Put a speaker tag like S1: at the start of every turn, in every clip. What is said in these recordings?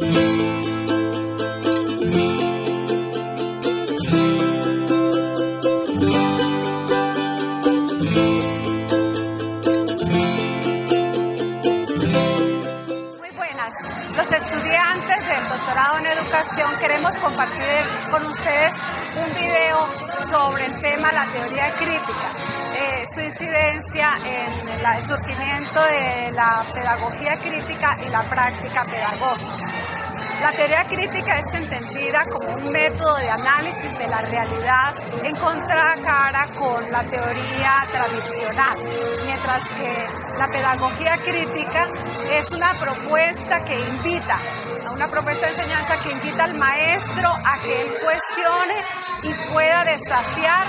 S1: Los estudiantes del doctorado en educación queremos compartir con ustedes un video sobre el tema de la teoría crítica, su incidencia en el surgimiento de la pedagogía crítica y la práctica pedagógica. La teoría crítica es entendida como un método de análisis de la realidad en contracara con la teoría tradicional, mientras que la pedagogía crítica es una propuesta que invita, una propuesta de enseñanza que invita al maestro a que él cuestione y pueda desafiar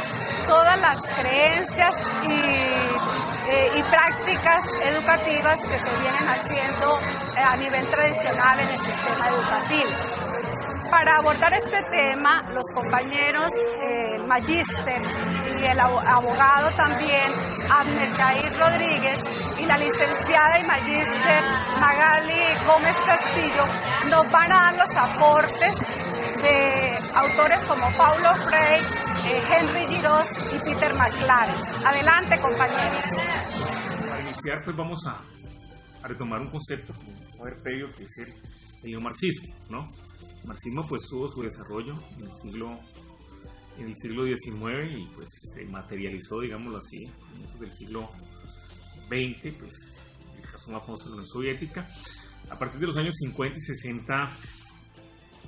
S1: todas las creencias y prácticas educativas que se vienen haciendo a nivel tradicional en el sistema educativo. Para abordar este tema, los compañeros, el magíster y el abogado también, Abner Jair Rodríguez, y la licenciada y magíster Magali Gómez Castillo, nos van a dar los aportes de autores como Paulo Freire, Henry Giraud y Peter McLaren. Adelante, compañeros.
S2: Para iniciar, pues vamos a retomar un concepto como ver previo, que es el neomarxismo, ¿no? El marxismo pues tuvo su desarrollo en el siglo XIX y pues se materializó, digámoslo así, en eso del siglo XX, pues en el caso más famoso de la Unión Soviética. A partir de los años 50 y 60,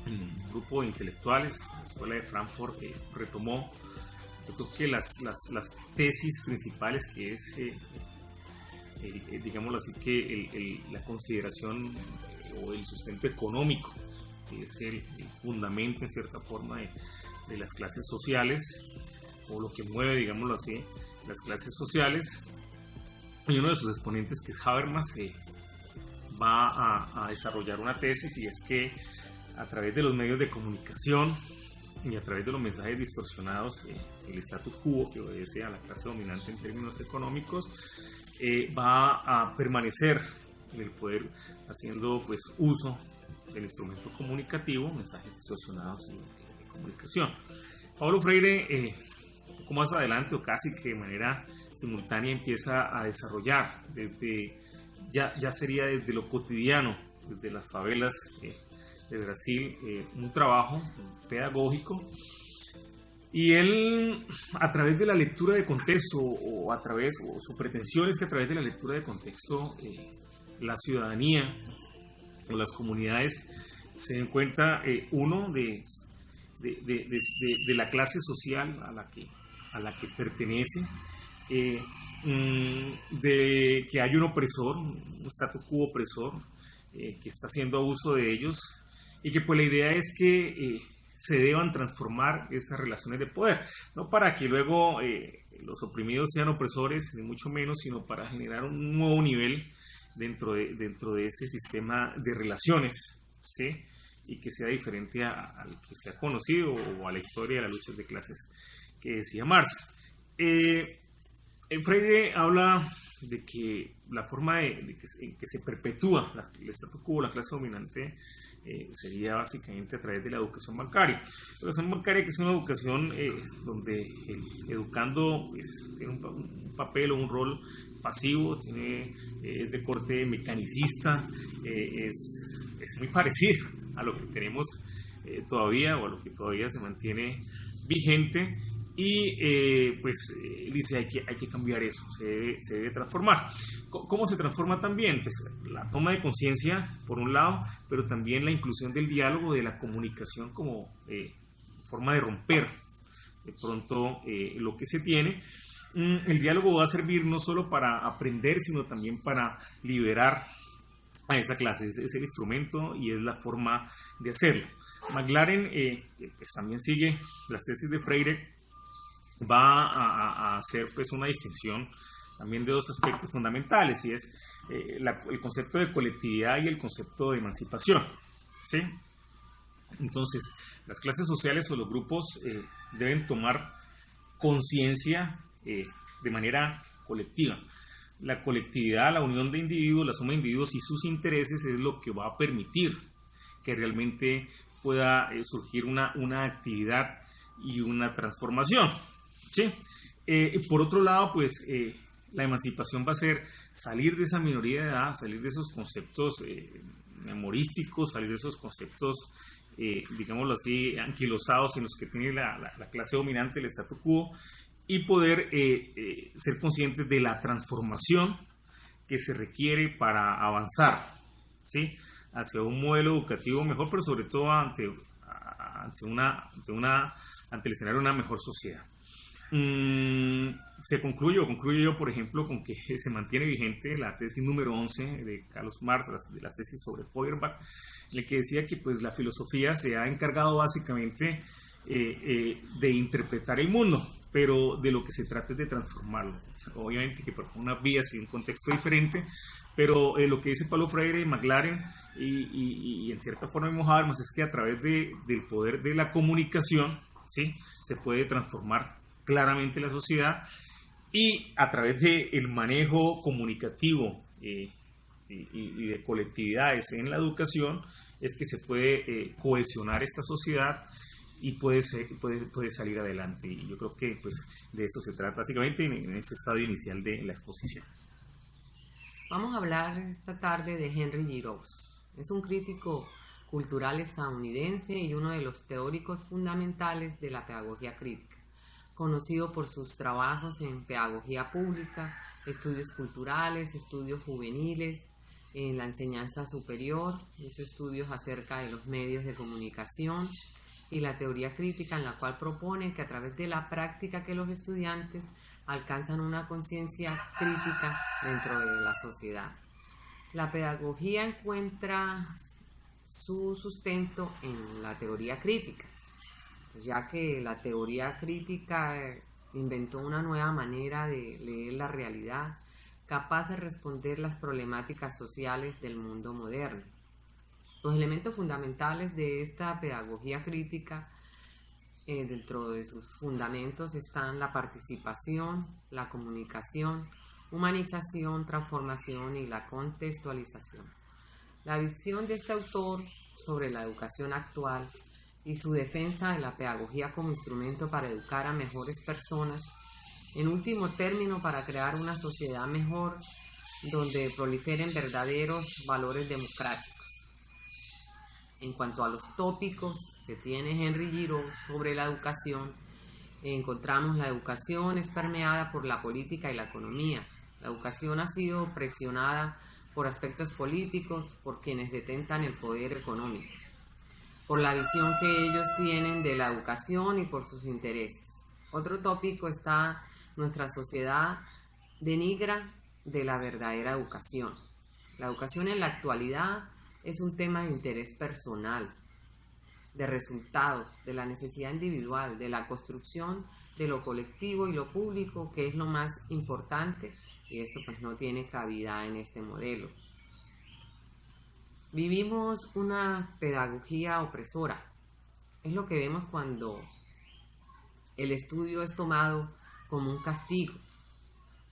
S2: un grupo de intelectuales, la Escuela de Frankfurt, retomó, yo creo que las tesis principales, que es, digámoslo así, que la consideración o el sustento económico, que es el fundamento en cierta forma de las clases sociales, o lo que mueve, digámoslo así, las clases sociales. Y uno de sus exponentes, que es Habermas, va a desarrollar una tesis, y es que a través de los medios de comunicación y a través de los mensajes distorsionados, el status quo, que obedece a la clase dominante en términos económicos, va a permanecer en el poder haciendo pues uso del instrumento comunicativo, mensajes distorsionados y comunicación. Paulo Freire, un poco más adelante, o casi que de manera simultánea, empieza a desarrollar ya sería desde lo cotidiano, desde las favelas de Brasil, un trabajo pedagógico, y él, a través de la lectura de contexto, o su pretensión es que a través de la lectura de contexto, la ciudadanía o las comunidades se den cuenta, uno, de la clase social a la que pertenece, de que hay un opresor, un status quo opresor, que está haciendo abuso de ellos, y que pues la idea es que se deban transformar esas relaciones de poder, no para que luego los oprimidos sean opresores, ni mucho menos, sino para generar un nuevo nivel dentro de ese sistema de relaciones, ¿sí? Y que sea diferente al que se ha conocido, o a la historia de las luchas de clases que decía Marx. Freire habla de que la forma en que se perpetúa el status quo, la clase dominante, sería básicamente a través de la educación bancaria. La educación bancaria, que es una educación donde el educando pues, tiene un papel o un rol pasivo, es de corte mecanicista, es muy parecido a lo que tenemos todavía, o a lo que todavía se mantiene vigente. Y dice hay que cambiar eso, se debe transformar. ¿Cómo se transforma también? Pues la toma de conciencia, por un lado, pero también la inclusión del diálogo, de la comunicación como forma de romper de pronto lo que se tiene. El diálogo va a servir no solo para aprender, sino también para liberar a esa clase. Es el instrumento y es la forma de hacerlo. McLaren, pues también sigue las tesis de Freire, va a hacer pues una distinción también de dos aspectos fundamentales, y es el concepto de colectividad y el concepto de emancipación, ¿sí? Entonces, las clases sociales o los grupos deben tomar conciencia de manera colectiva. La colectividad, la unión de individuos, la suma de individuos y sus intereses es lo que va a permitir que realmente pueda surgir una actividad y una transformación, ¿sí? Por otro lado, pues la emancipación va a ser salir de esa minoría de edad, salir de esos conceptos memorísticos, salir de esos conceptos, digámoslo así, anquilosados en los que tiene la clase dominante, el statu quo, y poder ser conscientes de la transformación que se requiere para avanzar, ¿sí?, hacia un modelo educativo mejor, pero sobre todo ante el escenario de una mejor sociedad. Concluyo yo, por ejemplo, con que se mantiene vigente la tesis número 11 de Carlos Marx, de las tesis sobre Feuerbach, en el que decía que pues, la filosofía se ha encargado básicamente de interpretar el mundo, pero de lo que se trata es de transformarlo. Obviamente que por unas vías y un contexto diferente, pero lo que dice Paulo Freire, McLaren y en cierta forma mismo Habermas es que a través del poder de la comunicación, ¿sí?, se puede transformar claramente la sociedad, y a través del manejo comunicativo y de colectividades en la educación es que se puede cohesionar esta sociedad y puede salir adelante. Y yo creo que pues, de eso se trata básicamente en este estadio inicial de la exposición.
S3: Vamos a hablar esta tarde de Henry Giroux. Es un crítico cultural estadounidense y uno de los teóricos fundamentales de la pedagogía crítica, conocido por sus trabajos en pedagogía pública, estudios culturales, estudios juveniles, en la enseñanza superior, hizo estudios acerca de los medios de comunicación y la teoría crítica, en la cual propone que a través de la práctica que los estudiantes alcanzan una conciencia crítica dentro de la sociedad. La pedagogía encuentra su sustento en la teoría crítica, ya que la teoría crítica inventó una nueva manera de leer la realidad, capaz de responder las problemáticas sociales del mundo moderno. Los elementos fundamentales de esta pedagogía crítica, dentro de sus fundamentos están la participación, la comunicación, humanización, transformación y la contextualización. La visión de este autor sobre la educación actual y su defensa de la pedagogía como instrumento para educar a mejores personas, en último término para crear una sociedad mejor donde proliferen verdaderos valores democráticos. En cuanto a los tópicos que tiene Henry Giroux sobre la educación, encontramos la educación es permeada por la política y la economía. La educación ha sido presionada por aspectos políticos, por quienes detentan el poder económico, por la visión que ellos tienen de la educación y por sus intereses. Otro tópico está: nuestra sociedad denigra de la verdadera educación. La educación en la actualidad es un tema de interés personal, de resultados, de la necesidad individual, de la construcción de lo colectivo y lo público, que es lo más importante, y esto pues no tiene cabida en este modelo. Vivimos una pedagogía opresora. Es lo que vemos cuando el estudio es tomado como un castigo,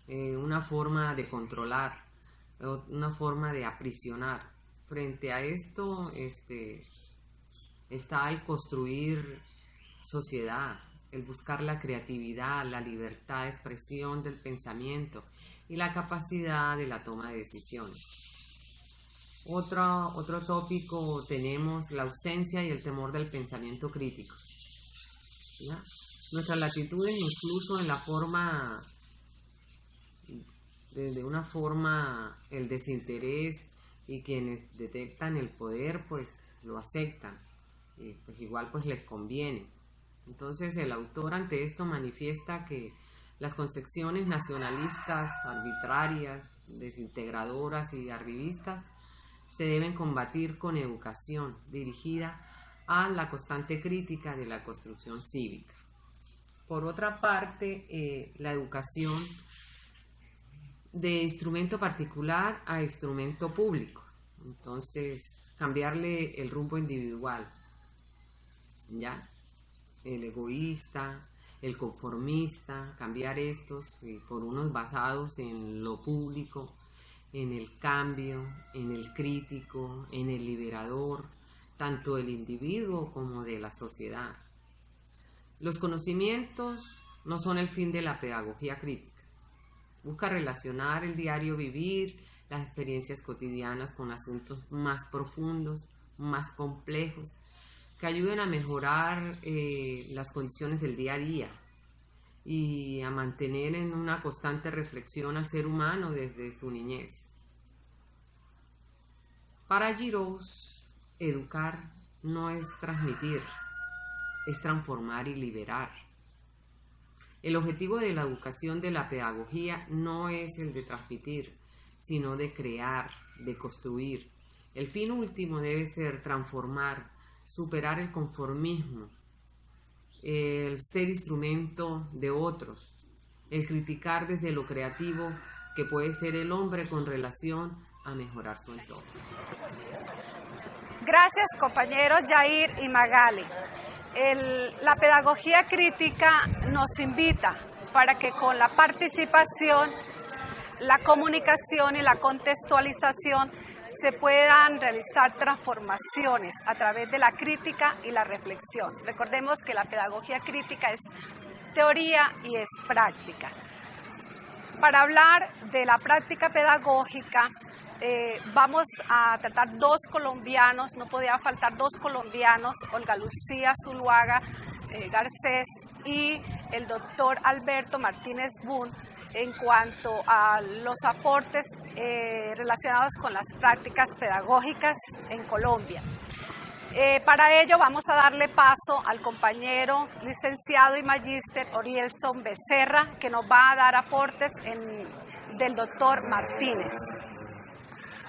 S3: una forma de controlar, una forma de aprisionar. Frente a esto está el construir sociedad, el buscar la creatividad, la libertad de expresión del pensamiento y la capacidad de la toma de decisiones. Otro tópico tenemos la ausencia y el temor del pensamiento crítico, ¿ya? Nuestras latitudes, incluso en la forma, de una forma, el desinterés, y quienes detectan el poder pues lo aceptan, y pues igual pues les conviene. Entonces el autor ante esto manifiesta que las concepciones nacionalistas, arbitrarias, desintegradoras y arribistas se deben combatir con educación dirigida a la constante crítica de la construcción cívica. Por otra parte, la educación de instrumento particular a instrumento público. Entonces, cambiarle el rumbo individual, ¿ya? El egoísta, el conformista, cambiar estos por unos basados en lo público, en el cambio, en el crítico, en el liberador, tanto del individuo como de la sociedad. Los conocimientos no son el fin de la pedagogía crítica. Busca relacionar el diario vivir, las experiencias cotidianas con asuntos más profundos, más complejos, que ayuden a mejorar las condiciones del día a día y a mantener en una constante reflexión al ser humano desde su niñez. Para Giroux, educar no es transmitir, es transformar y liberar. El objetivo de la educación de la pedagogía no es el de transmitir, sino de crear, de construir. El fin último debe ser transformar, superar el conformismo, el ser instrumento de otros, el criticar desde lo creativo que puede ser el hombre con relación a mejorar su entorno.
S1: Gracias, compañeros Jair y Magali. La pedagogía crítica nos invita para que con la participación, la comunicación y la contextualización se puedan realizar transformaciones a través de la crítica y la reflexión. Recordemos que la pedagogía crítica es teoría y es práctica. Para hablar de la práctica pedagógica, vamos a tratar dos colombianos, no podía faltar dos colombianos, Olga Lucía Zuluaga Garcés y el doctor Alberto Martínez Boone, en cuanto a los aportes relacionados con las prácticas pedagógicas en Colombia. Para ello vamos a darle paso al compañero licenciado y magíster Orielson Becerra, que nos va a dar aportes del doctor Martínez.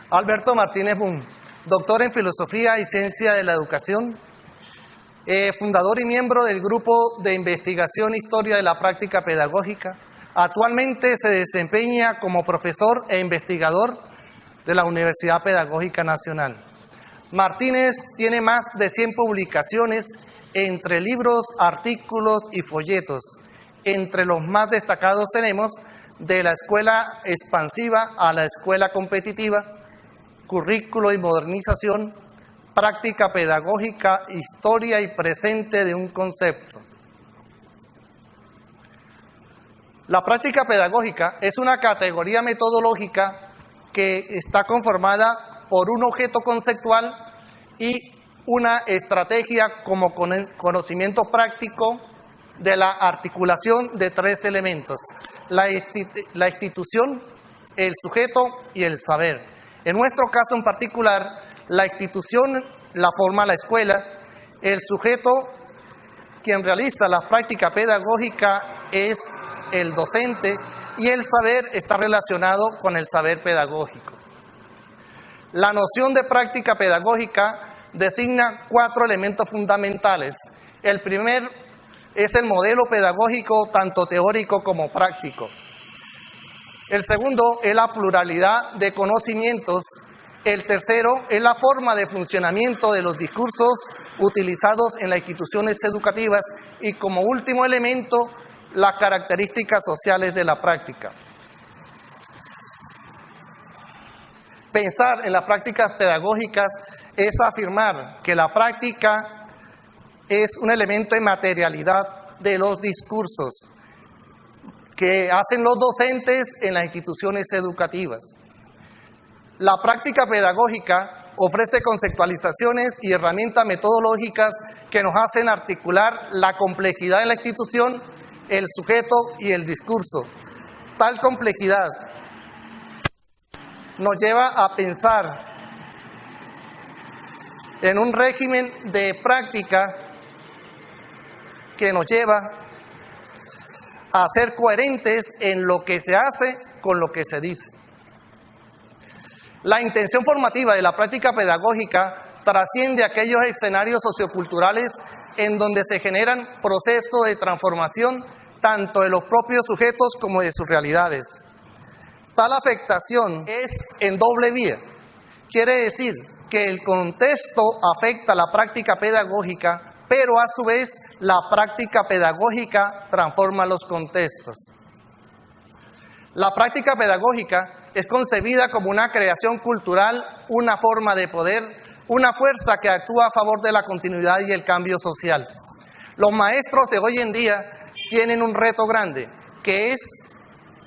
S4: Alberto Martínez Boone, doctor en Filosofía y Ciencia de la Educación, fundador y miembro del Grupo de Investigación Historia de la Práctica Pedagógica. Actualmente se desempeña como profesor e investigador de la Universidad Pedagógica Nacional. Martínez tiene más de 100 publicaciones entre libros, artículos y folletos. Entre los más destacados tenemos De la Escuela Expansiva a la Escuela Competitiva, Currículo y Modernización, Práctica Pedagógica, Historia y Presente de un Concepto. La práctica pedagógica es una categoría metodológica que está conformada por un objeto conceptual y una estrategia como conocimiento práctico de la articulación de tres elementos: la institución, el sujeto y el saber. En nuestro caso en particular, la institución la forma la escuela, el sujeto, quien realiza la práctica pedagógica, es el docente, y el saber está relacionado con el saber pedagógico. La noción de práctica pedagógica designa 4 elementos fundamentales. El primer es el modelo pedagógico, tanto teórico como práctico. El segundo es la pluralidad de conocimientos. El tercero es la forma de funcionamiento de los discursos utilizados en las instituciones educativas. Y como último elemento, las características sociales de la práctica. Pensar en las prácticas pedagógicas es afirmar que la práctica es un elemento de materialidad de los discursos que hacen los docentes en las instituciones educativas. La práctica pedagógica ofrece conceptualizaciones y herramientas metodológicas que nos hacen articular la complejidad de la institución, el sujeto y el discurso. Tal complejidad nos lleva a pensar en un régimen de práctica que nos lleva a ser coherentes en lo que se hace con lo que se dice. La intención formativa de la práctica pedagógica trasciende aquellos escenarios socioculturales en donde se generan procesos de transformación tanto de los propios sujetos como de sus realidades. Tal afectación es en doble vía. Quiere decir que el contexto afecta la práctica pedagógica, pero a su vez la práctica pedagógica transforma los contextos. La práctica pedagógica es concebida como una creación cultural, una forma de poder una fuerza que actúa a favor de la continuidad y el cambio social. Los maestros de hoy en día tienen un reto grande, que es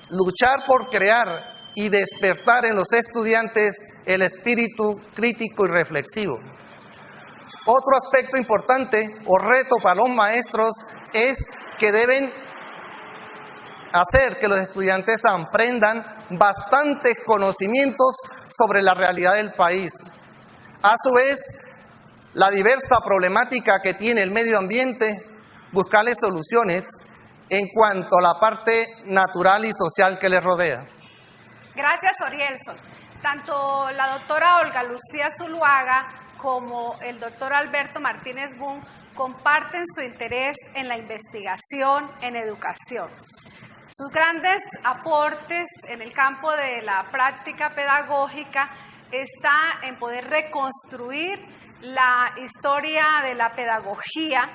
S4: luchar por crear y despertar en los estudiantes el espíritu crítico y reflexivo. Otro aspecto importante o reto para los maestros es que deben hacer que los estudiantes aprendan bastantes conocimientos sobre la realidad del país. A su vez, la diversa problemática que tiene el medio ambiente, buscarle soluciones en cuanto a la parte natural y social que les rodea.
S1: Gracias, Orielson. Tanto la doctora Olga Lucía Zuluaga como el doctor Alberto Martínez Boom comparten su interés en la investigación en educación. Sus grandes aportes en el campo de la práctica pedagógica está en poder reconstruir la historia de la pedagogía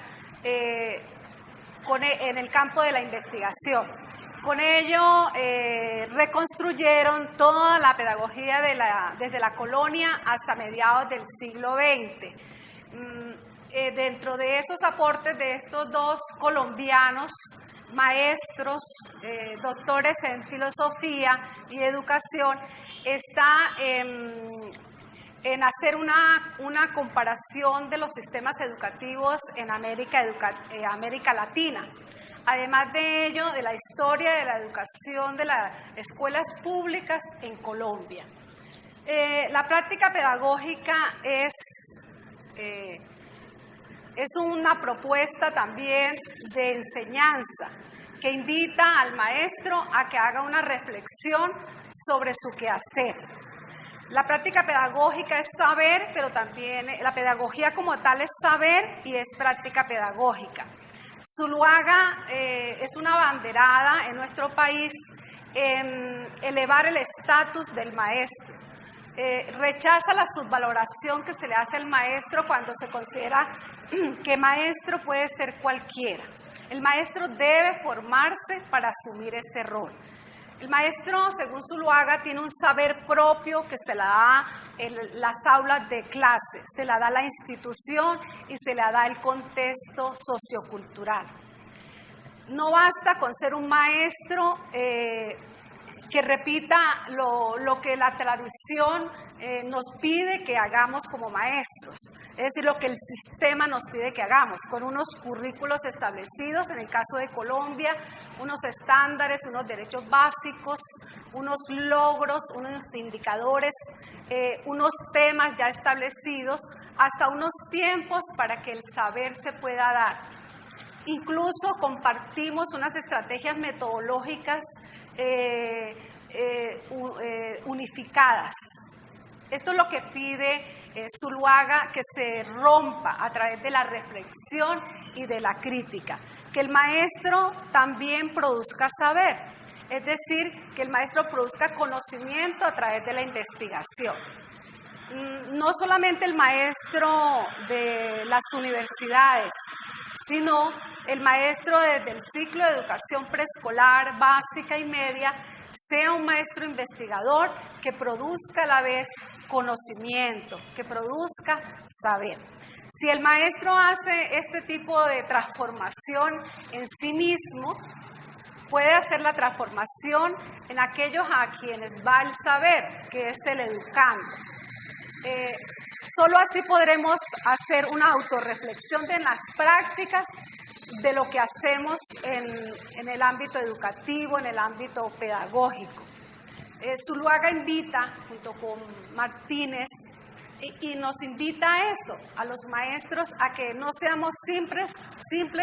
S1: en el campo de la investigación. Con ello reconstruyeron toda la pedagogía desde la colonia hasta mediados del siglo XX. Dentro de esos aportes de estos dos colombianos, maestros, doctores en filosofía y educación, está en hacer una comparación de los sistemas educativos en América Latina. Además de ello, de la historia de la educación de las escuelas públicas en Colombia. La práctica pedagógica es una propuesta también de enseñanza que invita al maestro a que haga una reflexión sobre su quehacer. La práctica pedagógica es saber, pero también la pedagogía como tal es saber y es práctica pedagógica. Zuluaga es una abanderada en nuestro país en elevar el estatus del maestro. Rechaza la subvaloración que se le hace al maestro cuando se considera que maestro puede ser cualquiera. El maestro debe formarse para asumir ese rol. El maestro, según Zuluaga, tiene un saber propio que se la da en las aulas de clase, se la da la institución y se le da el contexto sociocultural. No basta con ser un maestro que repita lo que la tradición nos pide que hagamos como maestros, es decir, lo que el sistema nos pide que hagamos, con unos currículos establecidos, en el caso de Colombia, unos estándares, unos derechos básicos, unos logros, unos indicadores, unos temas ya establecidos, hasta unos tiempos para que el saber se pueda dar. Incluso compartimos unas estrategias metodológicas unificadas. Esto es lo que pide Zuluaga, que se rompa a través de la reflexión y de la crítica, que el maestro también produzca saber, es decir, que el maestro produzca conocimiento a través de la investigación. No solamente el maestro de las universidades, sino el maestro desde el ciclo de educación preescolar, básica y media, sea un maestro investigador que produzca a la vez conocimiento, que produzca saber. Si el maestro hace este tipo de transformación en sí mismo, puede hacer la transformación en aquellos a quienes va el saber, que es el educando. Solo así podremos hacer una autorreflexión de las prácticas de lo que hacemos en el ámbito educativo, en el ámbito pedagógico. Zuluaga invita, junto con Martínez, y nos invita a eso, a los maestros, a que no seamos simples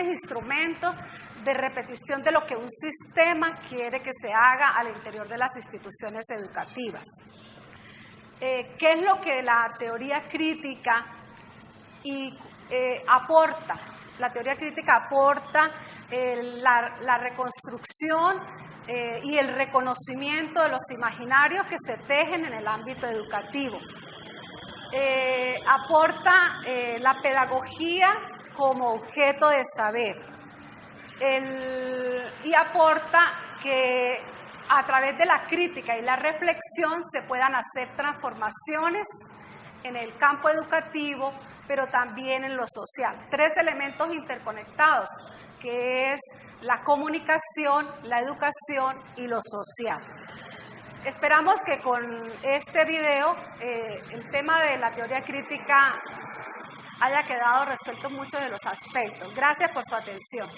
S1: instrumentos de repetición de lo que un sistema quiere que se haga al interior de las instituciones educativas. ¿Qué es lo que la teoría crítica aporta? La teoría crítica aporta la reconstrucción y el reconocimiento de los imaginarios que se tejen en el ámbito educativo. Aporta la pedagogía como objeto de saber y aporta que a través de la crítica y la reflexión se puedan hacer transformaciones en el campo educativo, pero también en lo social. 3 elementos interconectados, que es la comunicación, la educación y lo social. Esperamos que con este video el tema de la teoría crítica haya quedado resuelto muchos de los aspectos. Gracias por su atención.